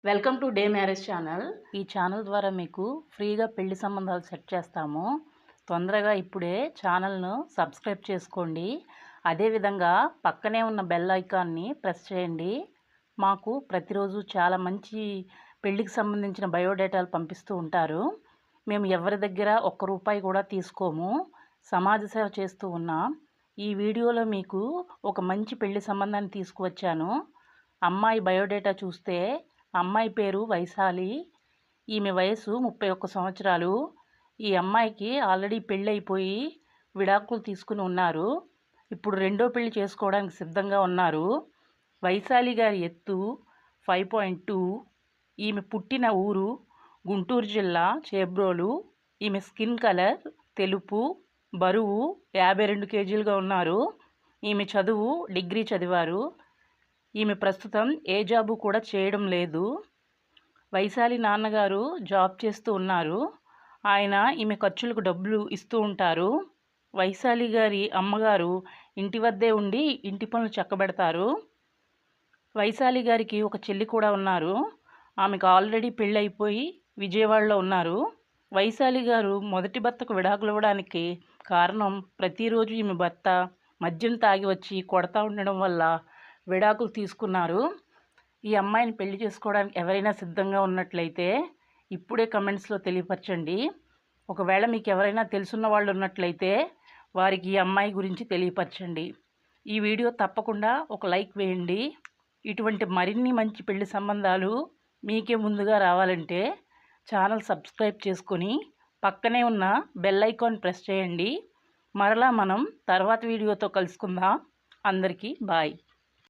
Welcome to day marriage channel. ఈ channel ద్వారా మీకు ఫ్రీగా పెళ్లి సంబంధాలు సెట్ చేస్తాము. తొందరగా ఇప్పుడే ఛానల్ను సబ్స్క్రైబ్ చేసుకోండి. అదేవిధంగా పక్కనే ఉన్న బెల్ ఐకాన్ని ప్రెస్ చేయండి. మాకు ప్రతిరోజు చాలా మంచి పెళ్లికి సంబంధించిన బయోడేటాలు పంపిస్తూ ఉంటారు. మేము ఎవరి దగ్గర ఒక్క రూపాయి కూడా తీసుకోము. సమాజ సేవ చేస్తూ ఉన్నాం. ఈ వీడియోలో మీకు ఒక మంచి పెళ్లి సంబంధాన్ని తీసుకువచ్చాను. అమ్మాయి బయోడేటా చూస్తే అమ్మాయి పేరు వైశాలి. ఈమె వయసు 31 సంవత్సరాలు. ఈ అమ్మాయికి ఆల్రెడీ పెళ్ళైపోయి విడాకులు తీసుకుని ఉన్నారు. ఇప్పుడు రెండో పెళ్లి చేసుకోవడానికి సిద్ధంగా ఉన్నారు. వైశాలి గారి ఎత్తు 5.2. ఈమె పుట్టిన ఊరు గుంటూరు జిల్లా చేబ్రోలు. ఈమె స్కిన్ కలర్ తెలుపు. బరువు 52 కేజీలుగా ఉన్నారు. ఈమె చదువు డిగ్రీ చదివారు. ఈమె ప్రస్తుతం ఏ జాబు కూడా చేయడం లేదు. వైశాలి నాన్నగారు జాబ్ చేస్తూ ఉన్నారు. ఆయన ఈమె ఖర్చులకు డబ్బులు ఇస్తూ ఉంటారు. వైశాలి గారి అమ్మగారు ఇంటి వద్దే ఉండి ఇంటి పనులు చక్కబెడతారు. వైశాలి గారికి ఒక చెల్లి కూడా ఉన్నారు. ఆమెకు ఆల్రెడీ పెళ్ళైపోయి విజయవాడలో ఉన్నారు. వైశాలి గారు మొదటి భర్తకు విడాకులు ఇవ్వడానికి కారణం ప్రతిరోజు ఈమె భర్త మద్యం తాగి వచ్చి కొడతా ఉండడం వల్ల విడాకులు తీసుకున్నారు. ఈ అమ్మాయిని పెళ్లి చేసుకోవడానికి ఎవరైనా సిద్ధంగా ఉన్నట్లయితే ఇప్పుడే కమెంట్స్లో తెలియపరచండి. ఒకవేళ మీకు ఎవరైనా తెలుసున్న వాళ్ళు ఉన్నట్లయితే వారికి ఈ అమ్మాయి గురించి తెలియపరచండి. ఈ వీడియో తప్పకుండా ఒక లైక్ వేయండి. ఇటువంటి మరిన్ని మంచి పెళ్లి సంబంధాలు మీకే ముందుగా రావాలంటే ఛానల్ సబ్స్క్రైబ్ చేసుకొని పక్కనే ఉన్న బెల్ ఐకాన్ ప్రెస్ చేయండి. మరలా మనం తర్వాత వీడియోతో కలుసుకుందాం. అందరికీ బాయ్.